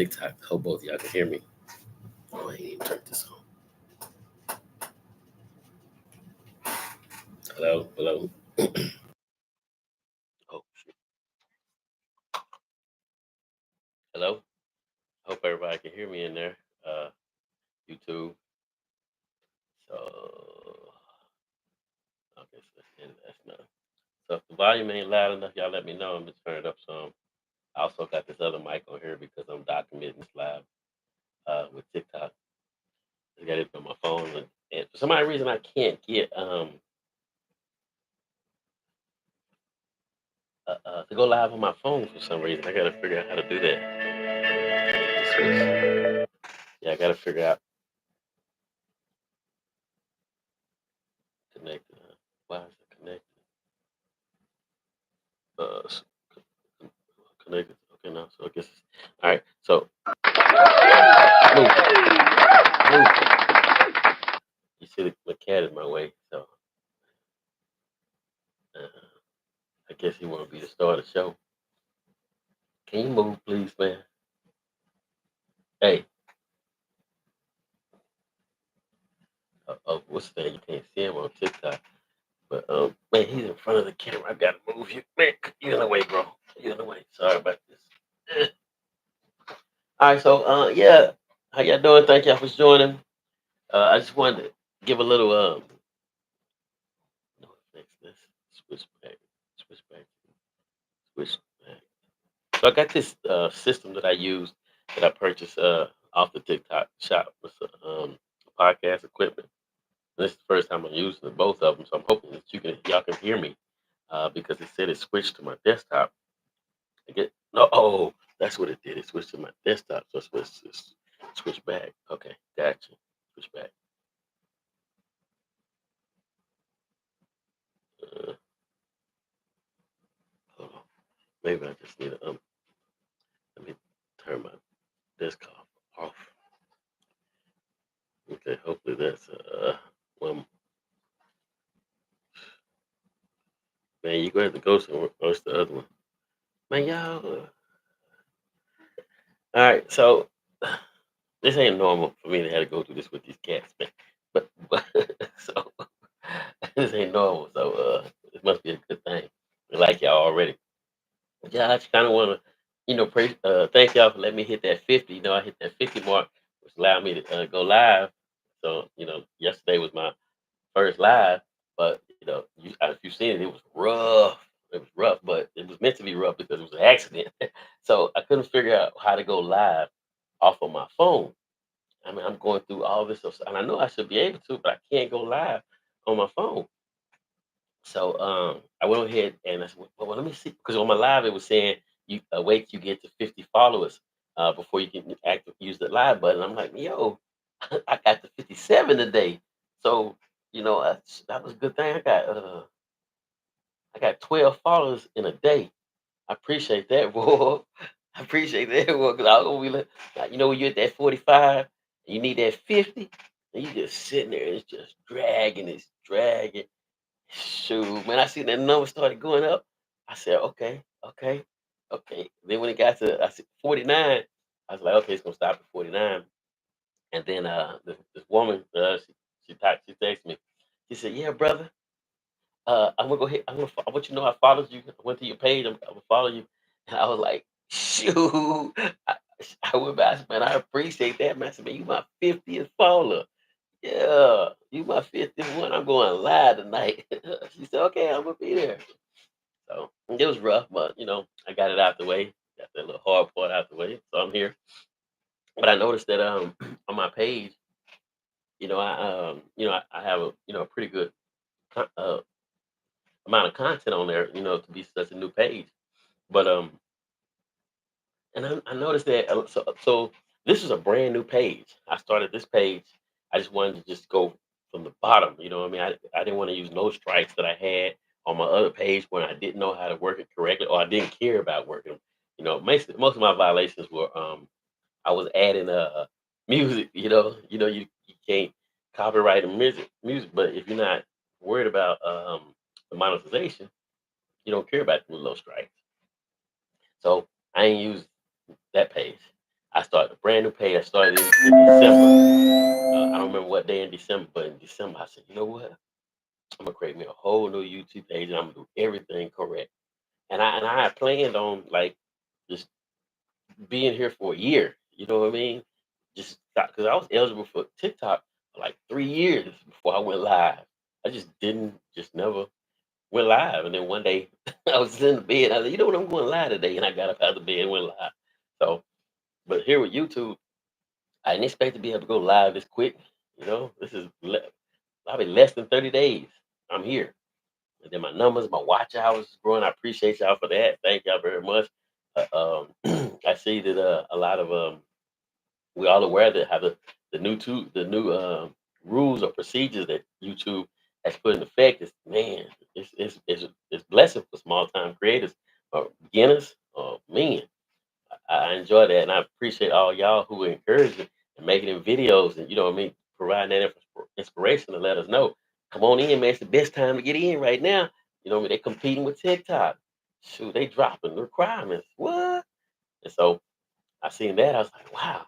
TikTok. Hope both of y'all can hear me. Oh, I ain't even turned this on. Hello, hello. Oh, shit. Hello. Hope everybody can hear me in there. YouTube. So, okay, so that's not. So if the volume ain't loud enough, y'all let me know. I'm just turn it up some. I also got this other mic on here because I'm documenting this live with TikTok. I got it on my phone, and for some odd reason I can't get to go live on my phone for some reason. I gotta figure out how to do that. Yeah, I gotta figure out connect. Why is it connected? S- connected. Okay, now so I guess. All right. So move, move. You see the cat in my way, so I guess he want to be the star of the show. Can you move, please, man? Hey, what's that? You can't see him on TikTok, but man, he's in front of the camera. I gotta move you, man. You in the way, bro. You in the way. Sorry about this. All right, so yeah, how y'all doing? Thank y'all for joining. I just wanted to give a little no, fix this. Switch back, switch back, switch back. So I got this system that I use that I purchased off the TikTok shop with podcast equipment. This is the first time I'm using both of them, so I'm hoping that y'all can hear me because it said it switched to my desktop. I get no, oh, that's what it did. It switched to my desktop, so switch back. Okay, gotcha. Switch back. Uh, hold on. Maybe I just need to let me turn my desktop off. Okay, hopefully that's well, man, you go ahead to go somewhere. Oh, it's the other one. Man, y'all. All right, so this ain't normal for me to have to go through this with these cats, man. But so this ain't normal. So it must be a good thing. I like y'all already. Yeah, I just kind of want to, praise, thank y'all for letting me hit that 50. I hit that 50 mark, which allowed me to go live. So, yesterday was my first live, but if you've seen it, it was rough. It was rough, but it was meant to be rough because it was an accident. So I couldn't figure out how to go live off of my phone. I mean, I'm going through all this stuff, and I know I should be able to, but I can't go live on my phone. So I went ahead and I said, well, let me see, because on my live it was saying you wait till you get to 50 followers before you can use the live button. I'm like, yo, I got to 57 today, so that was a good thing. I got 12 followers in a day. I appreciate that, boy. I appreciate that, boy. Cause I was gonna be like, when you're at that 45, and you need that 50, and you just sitting there, it's just dragging, it's dragging. Shoot, man, I seen that number started going up. I said, okay, okay, okay. Then when it got to I said 49, I was like, okay, it's gonna stop at 49. And then this woman, she texted me. She said, yeah, brother, I'm gonna go ahead. I want you to know I followed you. I went to your page. I'm gonna follow you. And I was like, shoot. I, I went back, man. I appreciate that, man. I said, man, you my 50th follower. Yeah, you my 50th one. I'm going live tonight. She said, okay, I'm gonna be there. So it was rough, but I got it out the way. Got that little hard part out the way. So I'm here. But I noticed that on my page, I have a a pretty good con- uh, amount of content on there, to be such a new page. But and I noticed that so this is a brand new page. I started this page. I just wanted to just go from the bottom. You know what I mean? I didn't want to use no strikes that I had on my other page when I didn't know how to work it correctly or I didn't care about working. Most of my violations were I was adding music. You can't copyright a music, but if you're not worried about the monetization, you don't care about the little strikes. So I ain't use that page. I started a brand new page. I started in December. I don't remember what day in December, but in December I said, you know what? I'm gonna create me a whole new YouTube page and I'm gonna do everything correct. And I had planned on like just being here for a year. You know what I mean? Just because I was eligible for TikTok for like 3 years before I went live. I just didn't, just never went live. And then one day I was in the bed. I was like, you know what? I'm going live today. And I got up out of the bed and went live. So, but here with YouTube, I didn't expect to be able to go live this quick. You know, this is probably less than 30 days. I'm here. And then my numbers, my watch hours is growing. I appreciate y'all for that. Thank y'all very much. I see that a lot of we all aware that how the new rules or procedures that YouTube has put in effect is, man, it's blessing for small time creators or beginners or men. I enjoy that, and I appreciate all y'all who are encouraging and making them videos, and you know what I mean, providing that inspiration to let us know. Come on in, man. It's the best time to get in right now. You know what I mean? They're competing with TikTok. Shoot, they dropping the requirements. What? And so I seen that. I was like, wow.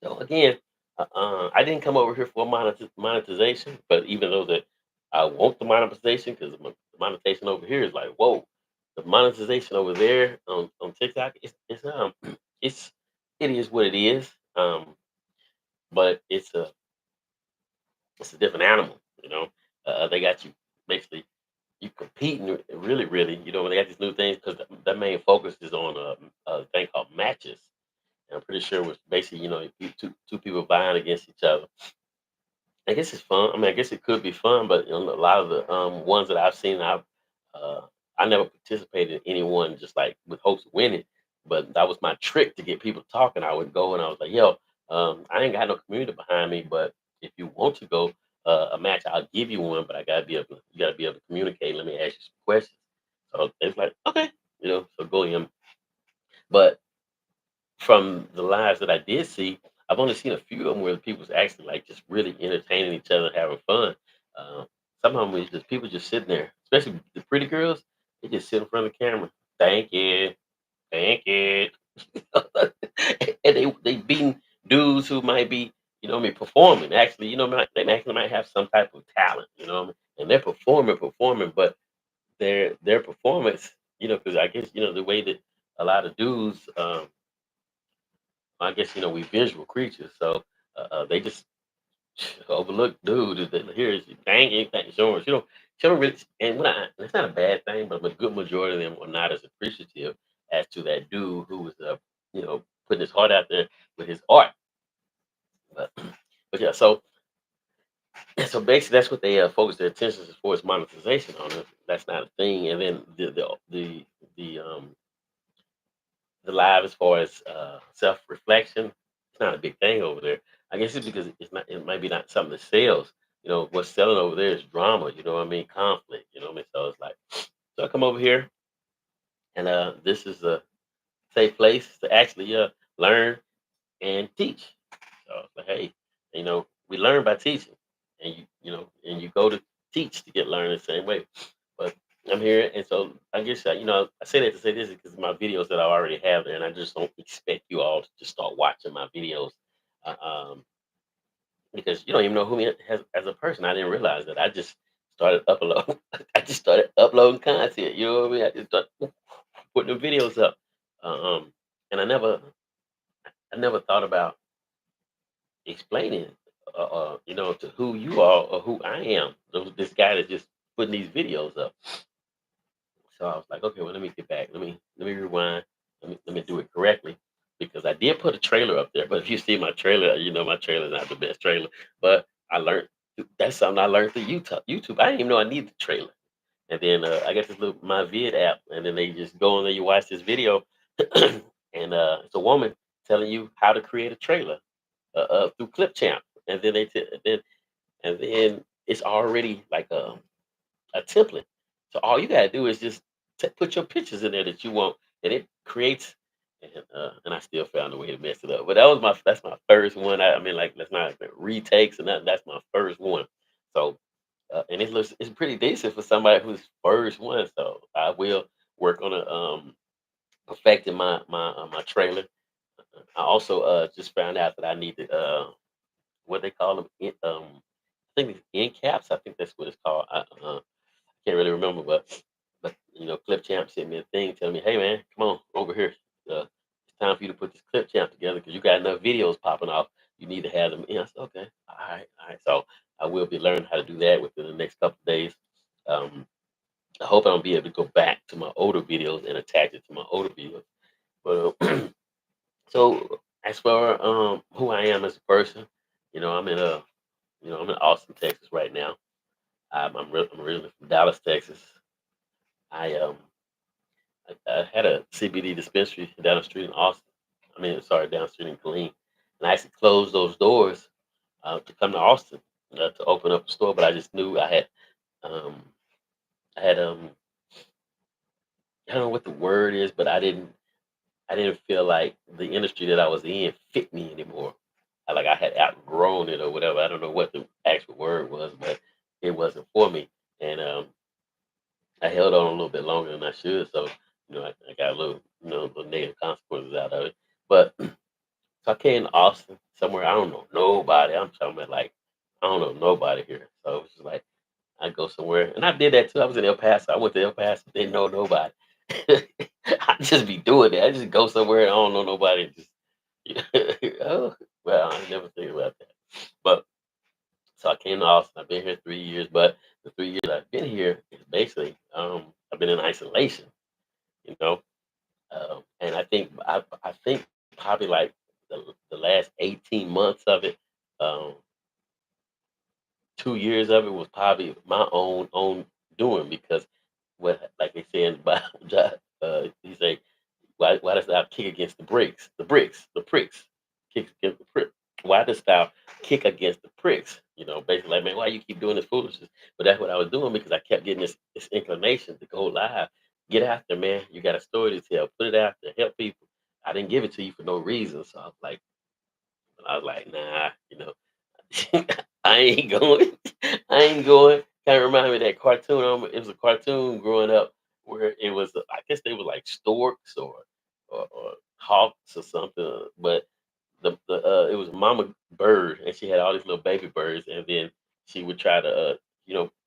So again, I didn't come over here for monetization, but even though that I want the monetization, because the monetization over here is like, whoa, the monetization over there on TikTok, it's it is what it is. But it's a different animal, you know. They got you basically you competing really, really. You know, they got these new things because their main focus is on a thing called matches. And I'm pretty sure it was basically, you know, if two people vying against each other. I guess it's fun. I mean, I guess it could be fun, but you know, a lot of the ones that I've seen, uh, I never participated in any one just like with hopes of winning. But that was my trick to get people talking. I would go and I was like, "Yo, I ain't got no community behind me, but if you want to go a match, I'll give you one. But I gotta be able, you gotta be able to communicate. Let me ask you some questions." So it's like, okay, you know, so go in. But from the lives that I did see, I've only seen a few of them where people's actually like just really entertaining each other, having fun. Uh, some of them is just people just sitting there, especially the pretty girls. They just sit in front of the camera. Thank you, thank you, and they beating dudes who might be, you know, what I mean, performing. Actually, you know, they actually might have some type of talent, you know, what I mean? And they're performing, but their performance, you know, because I guess you know the way that a lot of dudes. I guess you know we visual creatures, so they just overlook dude. Here is dang anything showing. She don't really, and when it's not a bad thing, but a good majority of them are not as appreciative as to that dude who was, you know, putting his heart out there with his art. But, but yeah, so basically that's what they focus their attention as far as monetization on it. That's not a thing, and then the live as far as self reflection, it's not a big thing over there. I guess it's because it's not. It might be not something that sells. You know, what's selling over there is drama. You know what I mean? Conflict. You know what I mean? So it's like, so I come over here, and this is a safe place to actually learn and teach. So it's like, hey, you know, we learn by teaching, and you know, and you go to teach to get learned the same way. But I'm here, and so I guess you know, I say that to say this because my videos that I already have there, and I just don't expect you all to just start watching my videos, uh, um, because you don't even know who me as a person. I didn't realize that. I just started uploading. I just started uploading content. You know what I mean? I just started putting the videos up, uh, um, and I never thought about explaining, you know, to who you are or who I am. This guy that just putting these videos up. So I was like, okay, well, let me get back. Let me rewind. Let me do it correctly because I did put a trailer up there. But if you see my trailer, you know my trailer is not the best trailer. But I learned that's something I learned through YouTube. YouTube, I didn't even know I needed the trailer. And then I got this little my vid app, and then they just go on there. You watch this video, and it's a woman telling you how to create a trailer through Clipchamp, and then then it's already like a template. So all you gotta do is just put your pictures in there that you want, and it creates. And I still found a way to mess it up. But that's my first one. I mean, like that's not retakes and nothing. That's my first one. So and it's pretty decent for somebody who's first one. So I will work on perfecting my trailer I also just found out that I need to what they call them I think it's end caps. I think that's what it's called. Can't really remember, but Clip Champ sent me a thing telling me, "Hey man, come on over here. It's time for you to put this Clip Champ together because you got enough videos popping off. You need to have them." In. I said, "Okay, all right." So I will be learning how to do that within the next couple of days. Um, I hope I'll be able to go back to my older videos and attach it to my older videos. But so as for who I am as a person, I'm in I'm in Austin, Texas right now. I'm originally from Dallas, Texas. I had a CBD dispensary down the street in Austin. I mean, sorry, down the street in Killeen, and I actually closed those doors to come to Austin to open up a store. But I just knew um, I had I don't know what the word is, but I didn't feel like the industry that I was in fit me anymore. I had outgrown it or whatever. I don't know what the actual word was, but it wasn't for me. And I held on a little bit longer than I should. So, I got a little negative consequences out of it. But so I came to Austin, somewhere I don't know nobody. I'm talking about like I don't know nobody here. So it's just like I go somewhere, and I did that too. I was in El Paso. I went to El Paso, didn't know nobody. I just be doing that. I just go somewhere and I don't know nobody. Just oh well, I never think about that. But so I came to Austin. I've been here 3 years, but the 3 years I've been here is basically I've been in isolation. You know, and I think probably like the last 18 months of it, um, 2 years of it was probably my own doing because what like they say in the Bible, he say why does thou kick against the bricks? The pricks. Kick against the prick. Why does thou kick against the pricks? Basically like, man, why you keep doing this foolishness? But that's what I was doing because I kept getting this inclination to go live. Get out there, man. You got a story to tell. Put it out there. Help people. I didn't give it to you for no reason. So I was like, nah, I ain't going. I ain't going. Kind of remind me of that cartoon. It was a cartoon growing up where it was. I guess they were like storks or hawks or something. But it was Mama Bird, and she had all these little baby birds, and then she would try to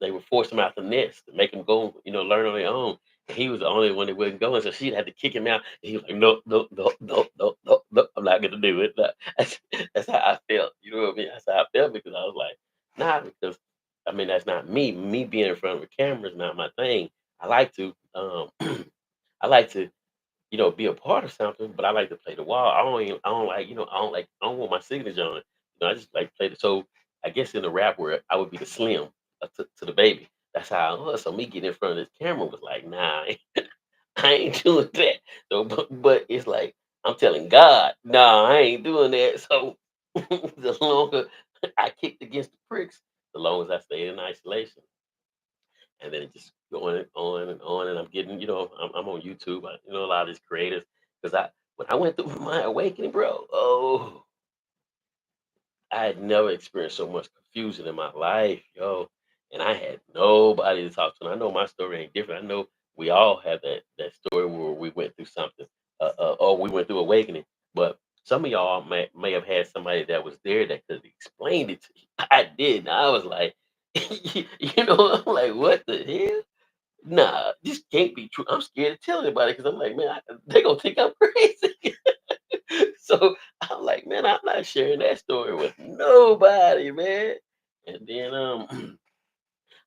they would force them out the nest to make them go learn on their own. And he was the only one that wouldn't go, and so she'd have to kick him out. And he was like, no, no, no, no, no, no, no, I'm not gonna do it. Nah. That's how I felt. You know what I mean? That's how I felt because I was like, nah, because I mean that's not me. Me being in front of a camera is not my thing. I like to I like to be a part of something, but I like to play the wall. I don't like, I don't want my signature on it. I just like play the so I guess in the rap world, I would be the slim to the baby. That's how I was. So me getting in front of this camera was like, nah, I ain't doing that. So, but it's like I'm telling God, nah, I ain't doing that. So the longer I kicked against the pricks, the longer I stayed in isolation. And then it just going on and on. And I'm getting, I'm on YouTube. A lot of these creators because when I went through my awakening, bro. Oh, I had never experienced so much confusion in my life, yo. And I had nobody to talk to. And I know my story ain't different. I know we all have that story where we went through something, or we went through awakening. But some of y'all may have had somebody that was there that could explain it to you. I didn't. I was like, I'm like, what the hell? Nah, this can't be true. I'm scared to tell anybody because I'm like, man, they gonna think I'm crazy. So I'm like, man, I'm not sharing that story with nobody, man. And then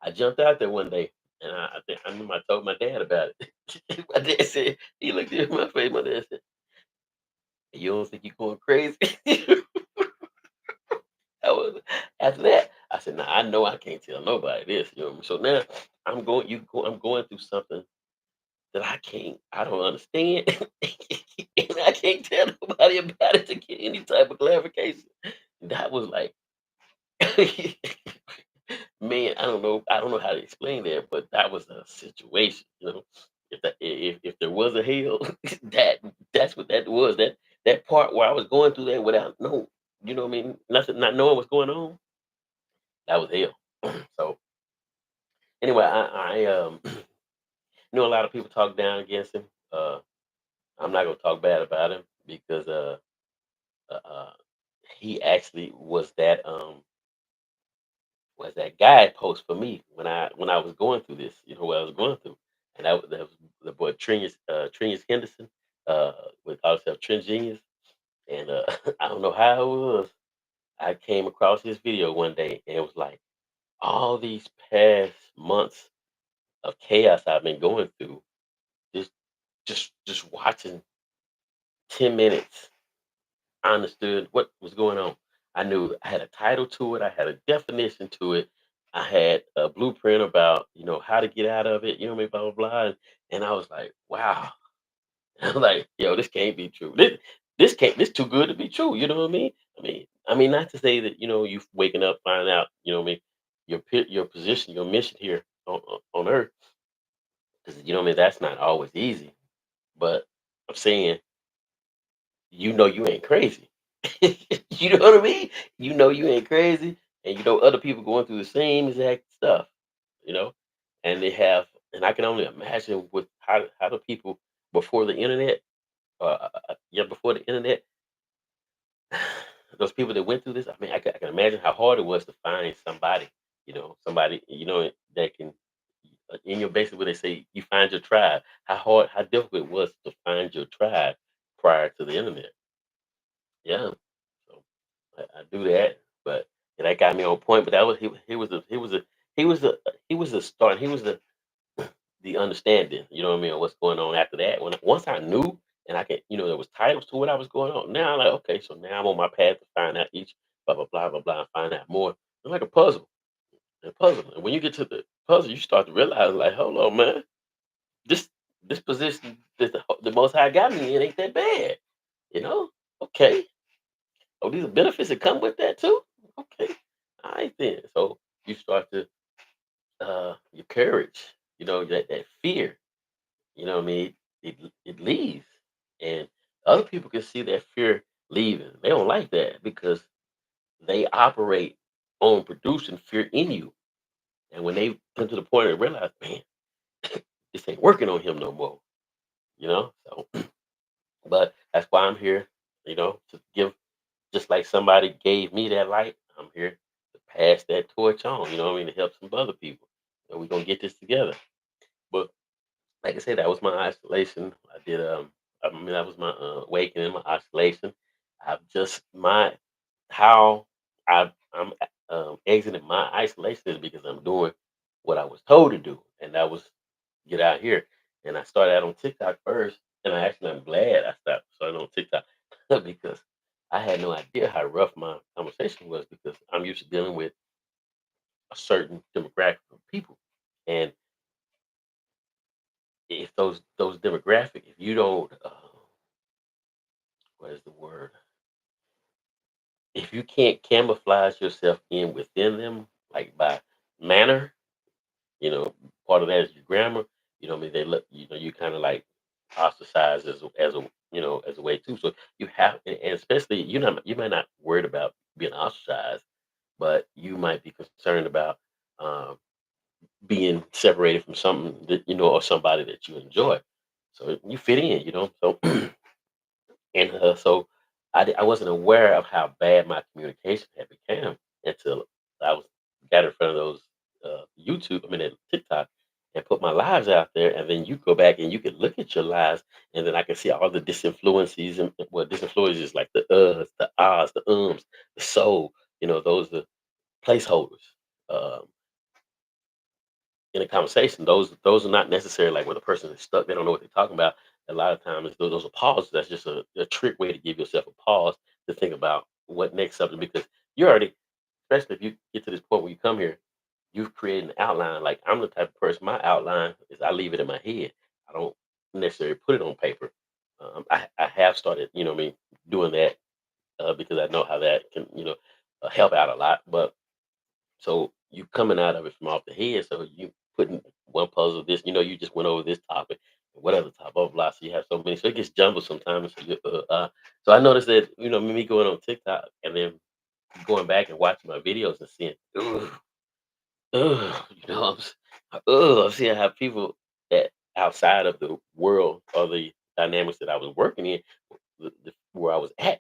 I jumped out there one day, and I think I remember I told my dad about it. My dad said he looked at my face. My dad said, "You don't think you're going crazy?" I was after that. I said, "Nah, I know I can't tell nobody this." So now I'm going through something that I don't understand, and I can't tell nobody about it to get any type of clarification. That was like, man, I don't know how to explain that, but that was a situation. If there was a hell, that's what that was. That part where I was going through that without no, what I mean, nothing, not knowing what's going on, that was hell. So anyway, I know a lot of people talk down against him. I'm not gonna talk bad about him because he actually was that guidepost for me when I was going through this, what I was going through, and that was the boy Trinius Henderson, with ourselves Trent Genius, and I don't know how it was. I came across his video one day, and it was like all these past months of chaos I've been going through, just just watching 10 minutes. I understood what was going on. I knew I had a title to it. I had a definition to it. I had a blueprint about how to get out of it. You know what I mean? Blah blah blah. And I was like, wow. I'm like, yo, this can't be true. This can't. This too good to be true. You know what I mean? I mean, not to say that you waking up, finding out. You know what I mean? Your position, your mission here on Earth, because what I mean. That's not always easy. But I'm saying, you ain't crazy. You know what I mean? You ain't crazy, and other people going through the same exact stuff. You know, and they have, and I can only imagine with how the people before the internet, yeah, before the internet, those people that went through this. I mean, I can imagine how hard it was to find somebody, somebody, that can. In your basically, what they say, you find your tribe. How difficult it was to find your tribe prior to the internet. Yeah. So I do that, but and that got me on point. But that was he was a start. He was the understanding. You know what I mean? Of what's going on after that? Once I knew and I could, there was titles to what I was going on. Now I'm like, okay, so now I'm on my path to find out each blah blah blah blah blah and find out more. It's like a puzzle. A puzzle. And when you get to the puzzle, you start to realize, like, hold on, man, this this position that the Most High got me in ain't that bad. You know? Okay. Oh, these are benefits that come with that too? Okay. All right then. So you start to your courage, that fear, what I mean, it leaves. And other people can see that fear leaving. They don't like that because they operate on producing fear in you. And when they come to the point and realize, man, this ain't working on him no more, So but that's why I'm here, to give. Just like somebody gave me that light, I'm here to pass that torch on, you know what I mean, to help some other people. And we're gonna get this together. But like I said, that was my isolation. That was my awakening, my isolation. I've just my how I'm exiting my isolation is because I'm doing what I was told to do, and that was get out here. And I started out on TikTok first, and I'm glad I started on TikTok because I had no idea how rough my conversation was because I'm used to dealing with a certain demographic of people, and if those demographic, if you don't, what is the word? If you can't camouflage yourself in within them, like by manner, you know, part of that is your grammar. I mean, they look, you kind of like ostracized as a way too. So you have, and especially you might not worried about being ostracized, but you might be concerned about um, being separated from something that or somebody that you enjoy. So you fit in. So and so I wasn't aware of how bad my communication had become until I was got in front of those YouTube, I mean TikTok, and put my lives out there, and then you go back and you can look at your lives, and then I can see all the disinfluences and what disinfluences like the the ahs, the ums, the soul. Those are placeholders. Um, in a conversation, those are not necessarily like when the person is stuck, they don't know what they're talking about. A lot of times those are pauses. That's just a trick way to give yourself a pause to think about what next subject because you already, especially if you get to this point where you come here, you've created an outline. Like I'm the type of person, my outline is I leave it in my head. I don't necessarily put it on paper. I have started, what I mean, doing that because I know how that can, help out a lot. But so you coming out of it from off the head, so you putting one puzzle this, you just went over this topic, what other topic, blah, blah, blah. So you have so many, so it gets jumbled sometimes. So I noticed that me going on TikTok and then going back and watching my videos and seeing, ugh, ugh, I'm seeing how people that outside of the world or the dynamics that I was working in, where I was at,